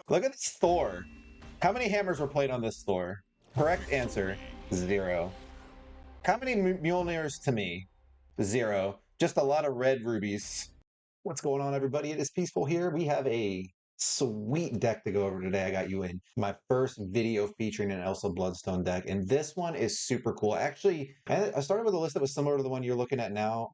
Look at this Thor. How many hammers were played on this Thor? Correct answer, 0. How many Mjolnirs to me? 0. Just a lot of red rubies. What's going on, everybody? It is Peaceful here. We have a sweet deck to go over today. I got you in my first video featuring an Elsa Bloodstone deck, and this one is super cool. Actually, I started with a list that was similar to the one you're looking at now,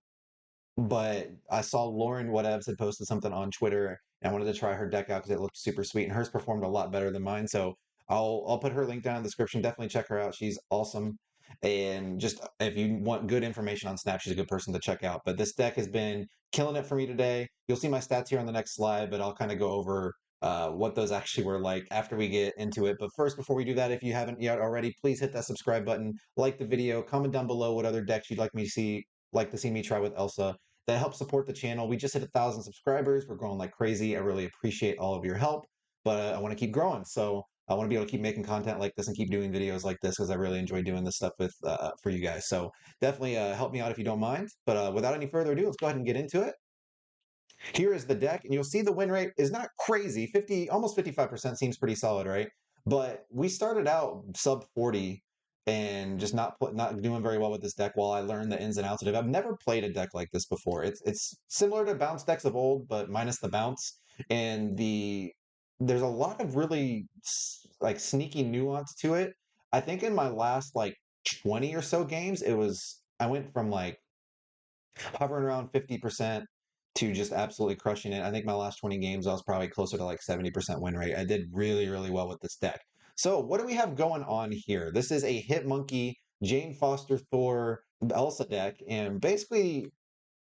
but I saw Lauren Whatevs had posted something on Twitter, and I wanted to try her deck out because it looked super sweet, and hers performed a lot better than mine. So I'll put her link down in the description. Definitely check her out. She's awesome. And just if you want good information on Snap, she's a good person to check out. But this deck has been killing it for me today. You'll see my stats here on the next slide, but I'll kind of go over what those actually were like after we get into it. But first, before we do that, if you haven't yet already, please hit that subscribe button, like the video, comment down below what other decks you'd like to see me try with Elsa. That helps support the channel. We just hit 1,000 subscribers. We're growing like crazy. I really appreciate all of your help, but I want to keep growing. So I want to be able to keep making content like this and keep doing videos like this because I really enjoy doing this stuff with for you guys. So definitely help me out if you don't mind. But without any further ado, let's go ahead and get into it. Here is the deck, and you'll see the win rate is not crazy. 50, almost 55% seems pretty solid, right? But we started out sub 40 and just not doing very well with this deck while I learned the ins and outs of it. I've never played a deck like this before. It's similar to bounce decks of old, but minus the bounce. And there's a lot of really like sneaky nuance to it. I think in my last like 20 or so games, I went from like hovering around 50% to just absolutely crushing it. I think my last 20 games, I was probably closer to like 70% win rate. I did really, really well with this deck. So what do we have going on here? This is a Hitmonkey, Jane Foster, Thor, Elsa deck. And basically,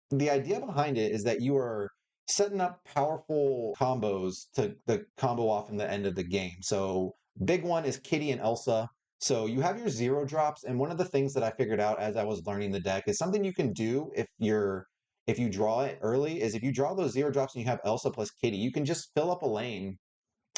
the idea behind it is that you are setting up powerful combos to the combo off in the end of the game. So big one is Kitty and Elsa. So you have your 0 drops, and one of the things that I figured out as I was learning the deck is something you can do if you draw it early is if you draw those 0 drops and you have Elsa plus Kitty, you can just fill up a lane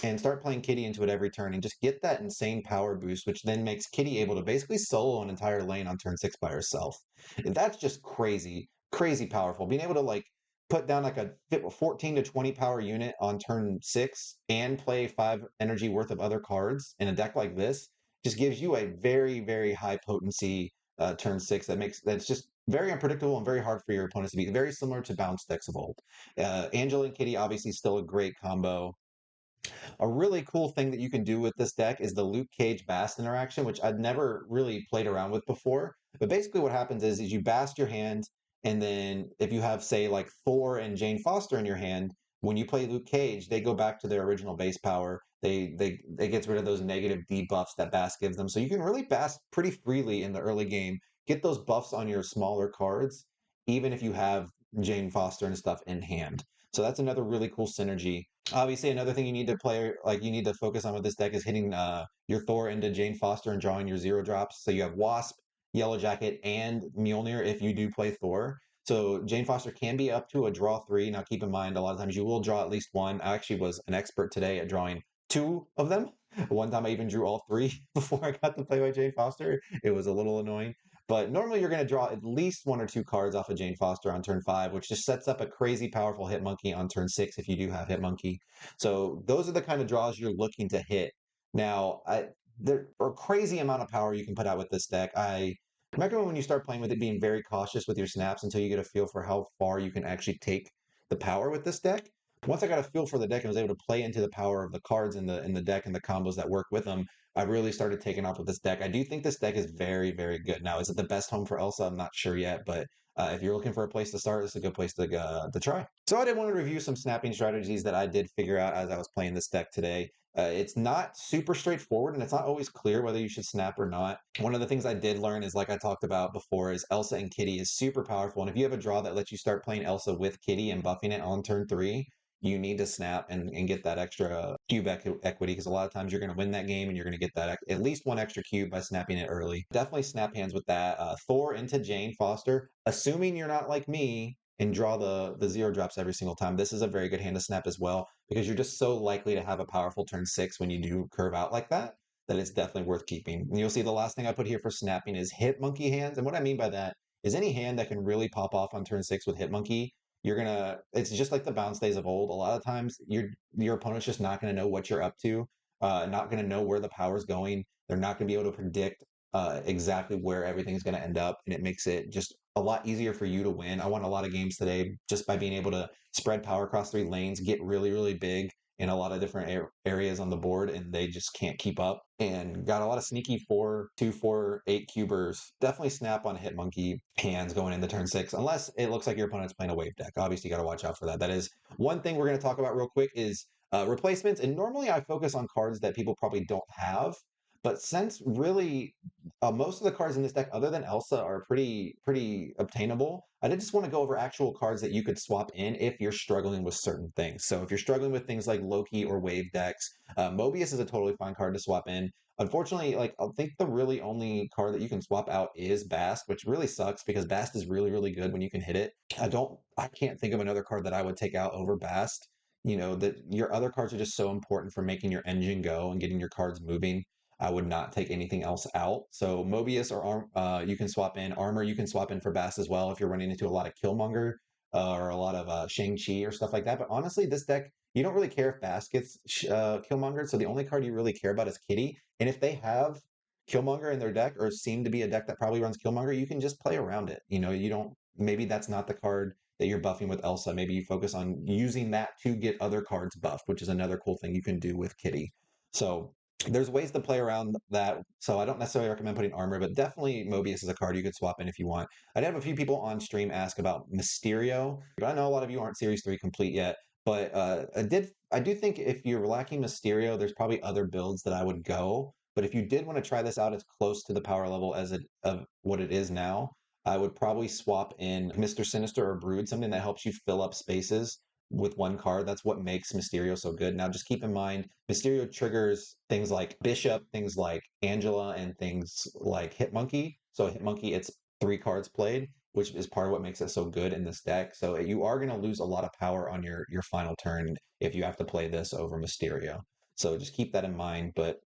and start playing Kitty into it every turn and just get that insane power boost, which then makes Kitty able to basically solo an entire lane on turn 6 by herself. And that's just crazy, crazy powerful. Being able to like put down like a 14 to 20 power unit on turn 6 and play 5 energy worth of other cards in a deck like this just gives you a very, very high potency turn 6 that's just very unpredictable and very hard for your opponents to beat. Very similar to bounce decks of old. Angela and Kitty obviously still a great combo. A really cool thing that you can do with this deck is the Luke Cage Bast interaction, which I'd never really played around with before. But basically what happens is you Bast your hand, and then if you have, say, like Thor and Jane Foster in your hand, when you play Luke Cage, they go back to their original base power. They gets rid of those negative debuffs that Bast gives them. So you can really Bast pretty freely in the early game, get those buffs on your smaller cards, even if you have Jane Foster and stuff in hand. So that's another really cool synergy. Obviously, another thing you need to play, like you need to focus on with this deck is hitting your Thor into Jane Foster and drawing your 0 drops. So you have Wasp, Yellowjacket, and Mjolnir if you do play Thor. So Jane Foster can be up to a draw 3. Now keep in mind, a lot of times you will draw at least one. I actually was an expert today at drawing 2 of them. One time I even drew all 3 before I got to play by Jane Foster. It was a little annoying. But normally you're going to draw at least 1 or 2 cards off of Jane Foster on turn 5, which just sets up a crazy powerful Hitmonkey on turn 6 if you do have Hitmonkey. So those are the kind of draws you're looking to hit. Now, there are a crazy amount of power you can put out with this deck. I recommend when you start playing with it being very cautious with your snaps until you get a feel for how far you can actually take the power with this deck. Once I got a feel for the deck and was able to play into the power of the cards in the deck and the combos that work with them, I really started taking off with this deck. I do think this deck is very, very good. Now, is it the best home for Elsa? I'm not sure yet, but if you're looking for a place to start, this is a good place to try. So I did want to review some snapping strategies that I did figure out as I was playing this deck today. It's not super straightforward, and it's not always clear whether you should snap or not. One of the things I did learn is, like I talked about before, is Elsa and Kitty is super powerful. And if you have a draw that lets you start playing Elsa with Kitty and buffing it on turn 3, you need to snap and get that extra cube equity because a lot of times you're going to win that game and you're going to get that at least 1 extra cube by snapping it early. Definitely snap hands with that. Thor into Jane Foster, assuming you're not like me and draw the 0 drops every single time. This is a very good hand to snap as well because you're just so likely to have a powerful turn 6 when you do curve out like that it's definitely worth keeping. And you'll see the last thing I put here for snapping is Hitmonkey hands. And what I mean by that is any hand that can really pop off on turn 6 with Hitmonkey, it's just like the bounce days of old. A lot of times your opponent's just not gonna know what you're up to, not gonna know where the power's going. They're not gonna be able to predict exactly where everything's gonna end up, and it makes it just a lot easier for you to win. I won a lot of games today just by being able to spread power across 3 lanes, get really, really big in a lot of different areas on the board, and they just can't keep up. And got a lot of sneaky 4-2, 4-8 cubers. Definitely snap on Hitmonkey hands going into turn 6, unless it looks like your opponent's playing a wave deck. Obviously, you got to watch out for that. That is one thing we're going to talk about real quick is replacements. And normally I focus on cards that people probably don't have. But since really most of the cards in this deck, other than Elsa, are pretty obtainable, I did just want to go over actual cards that you could swap in if you're struggling with certain things. So if you're struggling with things like Loki or Wave decks, Mobius is a totally fine card to swap in. Unfortunately, like I think the really only card that you can swap out is Bast, which really sucks because Bast is really, really good when you can hit it. I can't think of another card that I would take out over Bast. You know, that your other cards are just so important for making your engine go and getting your cards moving. I would not take anything else out. So Mobius or you can swap in. Armor you can swap in for Bast as well if you're running into a lot of Killmonger or a lot of Shang-Chi or stuff like that. But honestly, this deck, you don't really care if Bast gets Killmonger. So the only card you really care about is Kitty. And if they have Killmonger in their deck or seem to be a deck that probably runs Killmonger, you can just play around it. You know, you don't, maybe that's not the card that you're buffing with Elsa. Maybe you focus on using that to get other cards buffed, which is another cool thing you can do with Kitty. So there's ways to play around that. So I don't necessarily recommend putting armor, but definitely Mobius is a card you could swap in if you want. I did have a few people on stream ask about Mysterio, but I know a lot of you aren't Series 3 complete yet. But I do think if you're lacking Mysterio, there's probably other builds that I would go. But if you did want to try this out as close to the power level as it of what it is now, I would probably swap in Mr. Sinister or Brood, something that helps you fill up spaces with one card. That's what makes Mysterio so good. Now, just keep in mind, Mysterio triggers things like Bishop, things like Angela, and things like Hitmonkey. So Hitmonkey, it's 3 cards played, which is part of what makes it so good in this deck. So you are going to lose a lot of power on your final turn if you have to play this over Mysterio. So just keep that in mind. But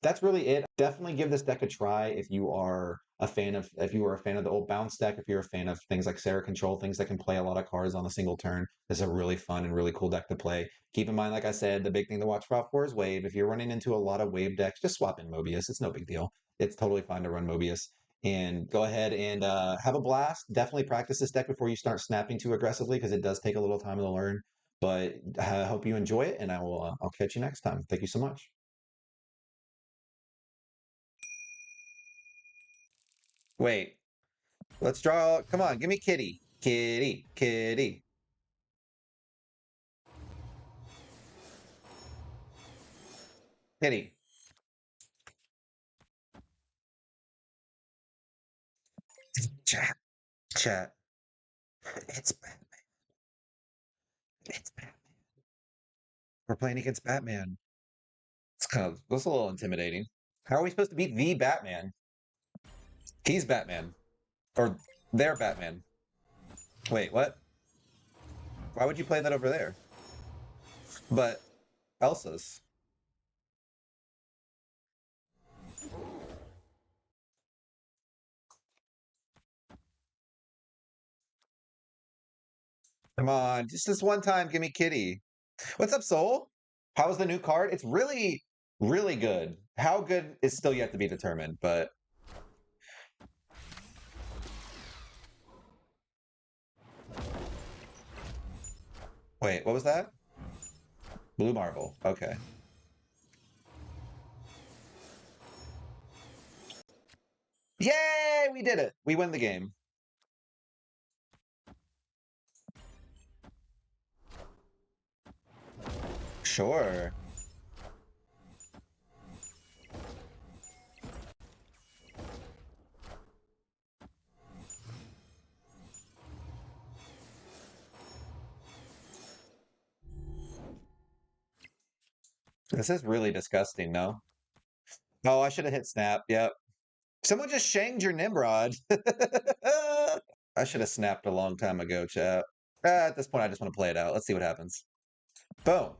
that's really it. Definitely give this deck a try if you are a fan of the old bounce deck, if you're a fan of things like Sarah Control, things that can play a lot of cards on a single turn. This is a really fun and really cool deck to play. Keep in mind, like I said, the big thing to watch out for is wave. If you're running into a lot of wave decks, just swap in Mobius. It's no big deal. It's totally fine to run Mobius. And go ahead and have a blast. Definitely practice this deck before you start snapping too aggressively because it does take a little time to learn. But I hope you enjoy it, and I'll catch you next time. Thank you so much. Wait, let's draw. Come on, give me Kitty. Kitty, Kitty. Kitty. Chat, chat. It's Batman. It's Batman. We're playing against Batman. That's a little intimidating. How are we supposed to beat the Batman? He's Batman. Or they're Batman. Wait, what? Why would you play that over there? But Elsa's. Come on, just this one time, give me Kitty. What's up, Soul? How's the new card? It's really, really good. How good is still yet to be determined, but wait, what was that? Blue Marble. Okay. Yay! We did it. We win the game. Sure. This is really disgusting, no? Oh, I should have hit snap. Yep. Someone just shanged your Nimrod. I should have snapped a long time ago, chap. At this point, I just want to play it out. Let's see what happens. Boom.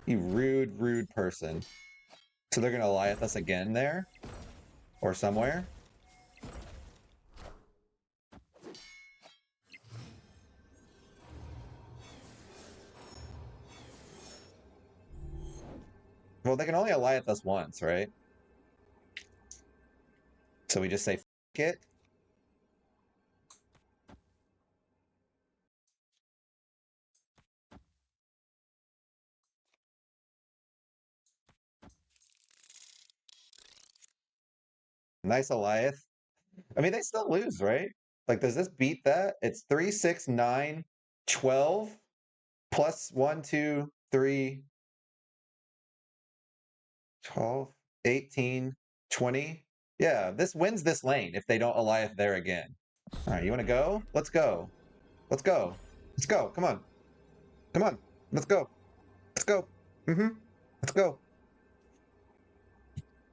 You rude, rude person. So they're going to lie with us again there? Or somewhere? Well, they can only Alliance us once, right? So we just say, f it. Nice Alliance. I mean, they still lose, right? Like, does this beat that? It's 3, 6, 9, 12 plus 1, 2, 3, 12, 18, 20. Yeah, this wins this lane if they don't Alliance there again. All right, you want to go? Let's go. Let's go. Let's go. Come on. Come on. Let's go. Let's go. Let's go.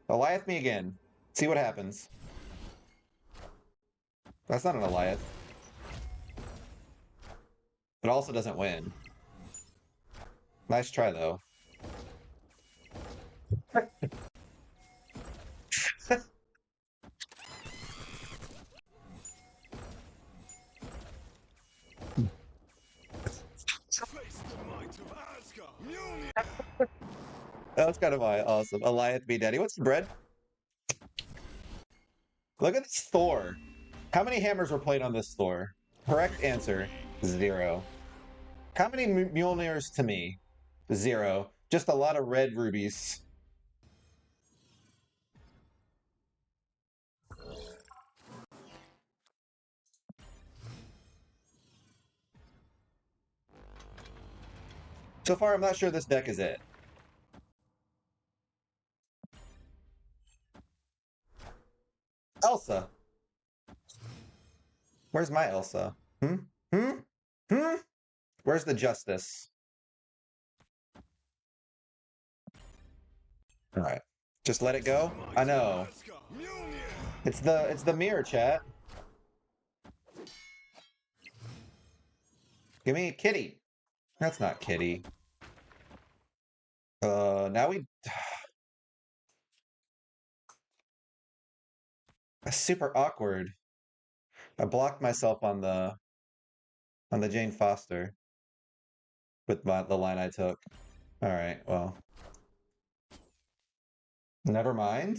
Alliance me again. See what happens. That's not an Alliance. It also doesn't win. Nice try, though. That was kind of awesome. Alliance me daddy. What's the bread? Look at this Thor. How many hammers were played on this Thor? Correct answer, 0. How many Mjolnirs to me? 0. Just a lot of red rubies. So far, I'm not sure this deck is it. Elsa. Where's my Elsa? Where's the justice? All right. Just let it go. I know. It's the mirror, chat. Give me Kitty. That's not Kitty. Now we. That's super awkward. I blocked myself on the Jane Foster with the line I took. All right, well, never mind.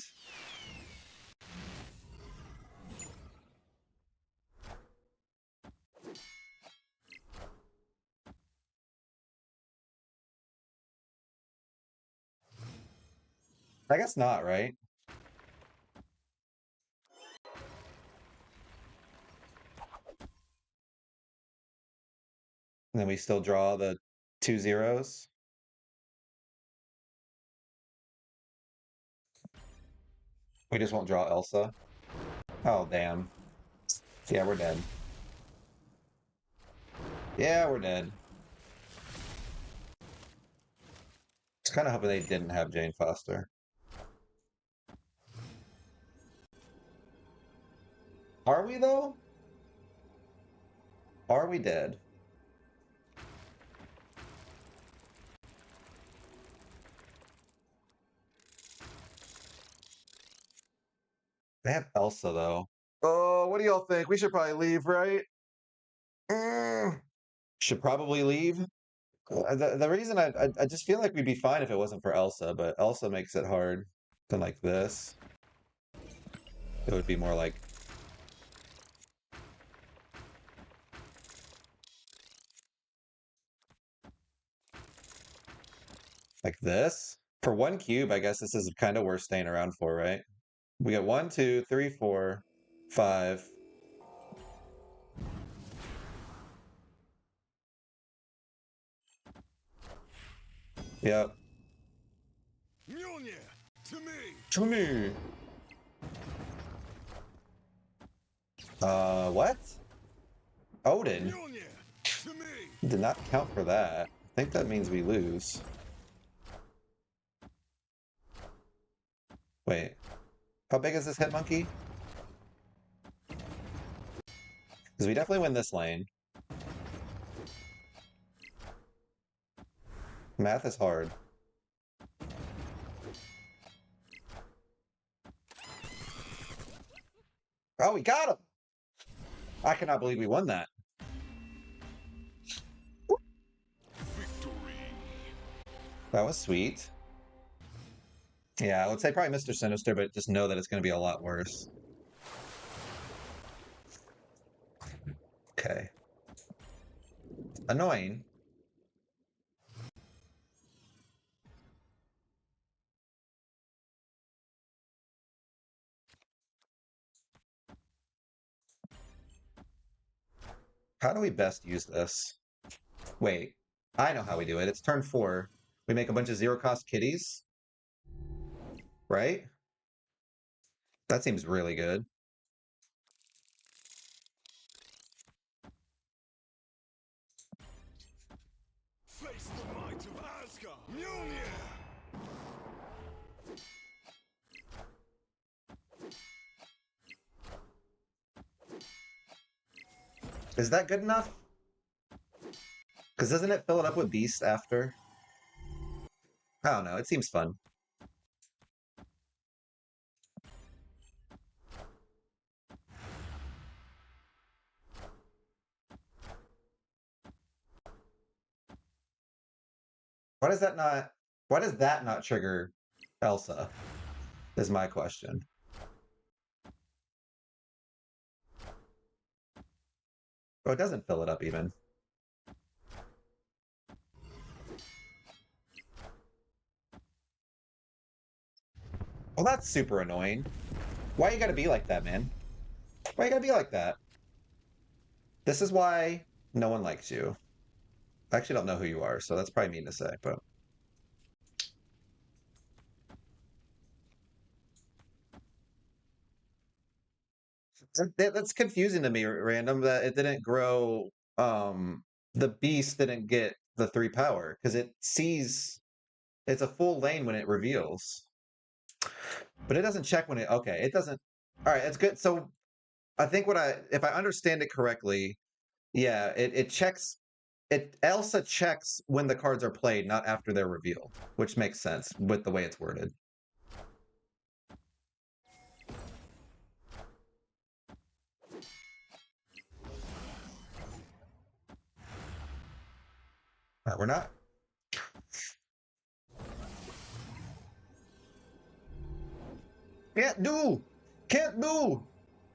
I guess not, right? And then we still draw the 2 zeros. We just won't draw Elsa. Oh, damn. Yeah, we're dead. Yeah, we're dead. It's kind of hoping they didn't have Jane Foster. Are we, though? Are we dead? They have Elsa, though. Oh, what do y'all think? We should probably leave, right? Should probably leave. The reason I just feel like we'd be fine if it wasn't for Elsa, but Elsa makes it hard. Than like this. It would be more like this. For 1 cube, I guess this is kind of worth staying around for, right? We got 1, 2, 3, 4, 5. Yep. To me. To me. What? Odin? To me. Did not count for that. I think that means we lose. Wait. How big is this hit monkey? Because we definitely win this lane. Math is hard. Oh, we got him! I cannot believe we won that. Victory. That was sweet. Yeah, I would say probably Mr. Sinister, but just know that it's going to be a lot worse. Okay. Annoying. How do we best use this? Wait, I know how we do it. It's turn 4. We make a bunch of zero-cost kitties, right? That seems really good. Face the might of Asgard. Mjolnir. Is that good enough? Because doesn't it fill it up with Beast after? I don't know. It seems fun. Why does that not? Why does that not trigger Elsa? Is my question. Oh, it doesn't fill it up even. Well, that's super annoying. Why you gotta be like that, man? Why you gotta be like that? This is why no one likes you. I actually don't know who you are, so that's probably mean to say, but that's confusing to me, random, that it didn't grow. The beast didn't get the 3 power because it sees it's a full lane when it reveals, but it doesn't check when it. Okay, it doesn't. All right, it's good. So I think if I understand it correctly, yeah, it checks. It Elsa checks when the cards are played, not after they're revealed, which makes sense with the way it's worded. We're not. Can't do. Can't do.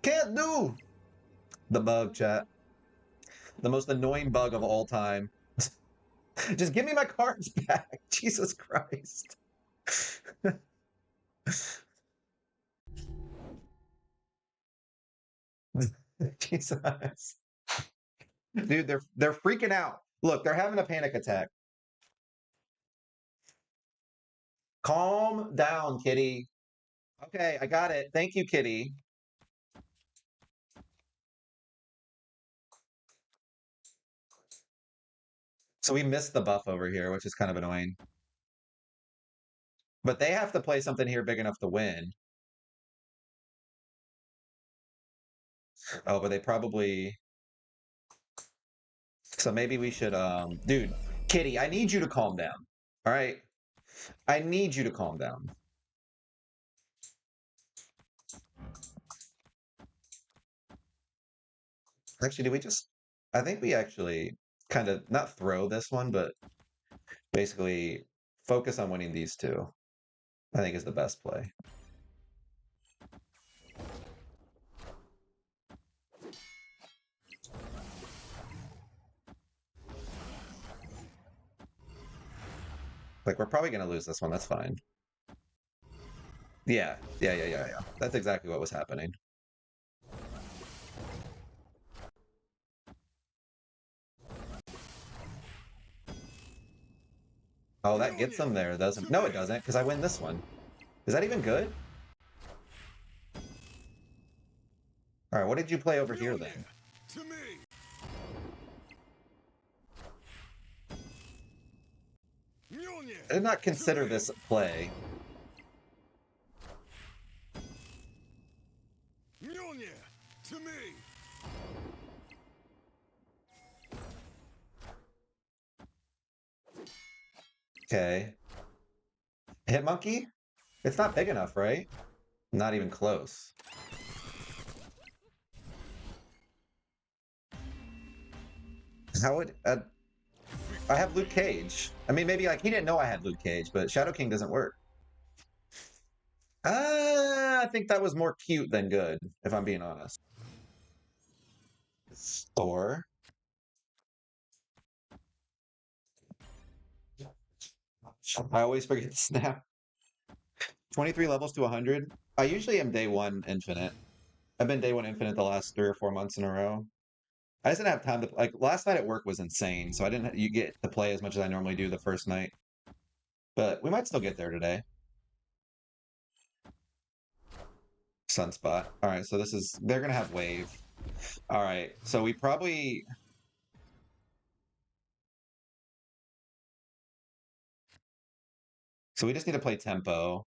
Can't do. The bug, chat. The most annoying bug of all time. Just give me my cards back. Jesus Christ. Jesus. Dude, they're freaking out. Look, they're having a panic attack. Calm down, kitty. Okay, I got it. Thank you, kitty. So we missed the buff over here, which is kind of annoying. But they have to play something here big enough to win. Oh, but they probably. So maybe we should, dude, kitty, I need you to calm down. All right, I need you to calm down. Actually, do we just? I think we actually kind of not throw this one, but basically focus on winning these two. I think is the best play. Like we're probably gonna lose this one. That's fine. Yeah. That's exactly what was happening. Oh, that gets them there, doesn't? No, it doesn't, because I win this one. Is that even good? All right, what did you play over here then? To me. Mjolnir. I did not consider this play. Mjolnir. To me. Okay. Hit monkey? It's not big enough, right? Not even close. How would I have Luke Cage? I mean, maybe like he didn't know I had Luke Cage, but Shadow King doesn't work. I think that was more cute than good, if I'm being honest. Thor. I always forget to snap. 23 levels to 100. I usually am day one infinite. I've been day one infinite the last 3 or 4 months in a row. I just didn't have time to like last night at work was insane, so I didn't you get to play as much as I normally do the first night. But we might still get there today. Sunspot. All right, so this is they're gonna have wave. All right, so we probably so we just need to play tempo.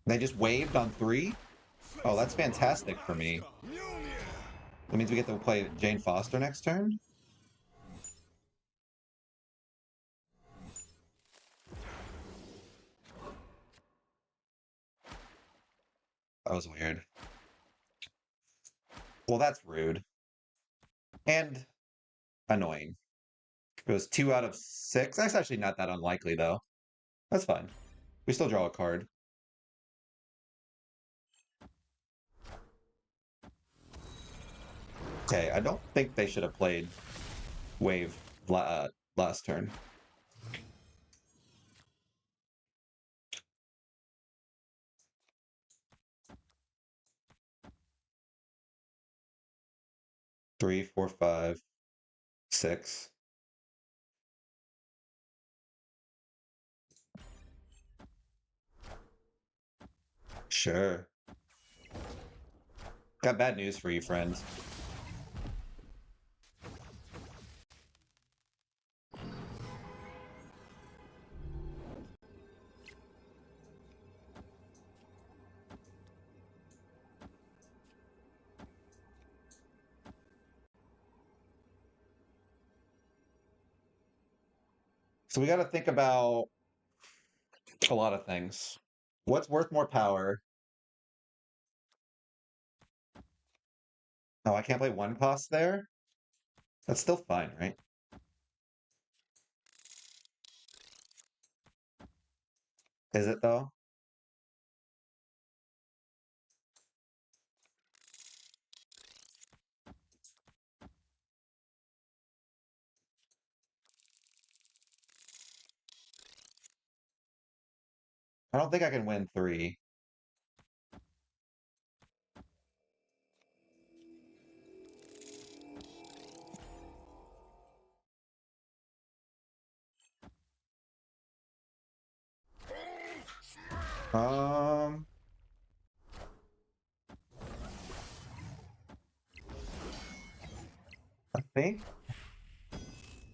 They just waved on 3. Oh, that's fantastic for me. That means we get to play Jane Foster next turn. That was weird. Well, that's rude and annoying. It was 2 out of 6. That's actually not that unlikely, though. That's fine. We still draw a card. Okay, I don't think they should have played Wave last turn. Three, four, 5, 6. Sure. Got bad news for you, friends. So we got to think about a lot of things. What's worth more power? Oh, I can't play 1 cost there? That's still fine, right? Is it though? I don't think I can win 3. Um, I think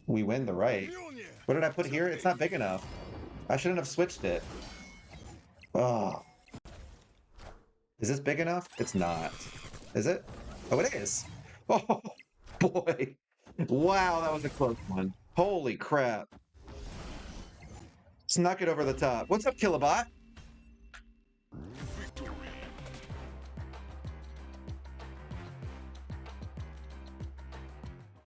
we win the right. What did I put here? It's not big enough. I shouldn't have switched it. Oh, is this big enough? It's not. Is it? Oh, it is. Oh, boy. Wow, that was a close one. Holy crap. Snuck it over the top. What's up, Kilobot?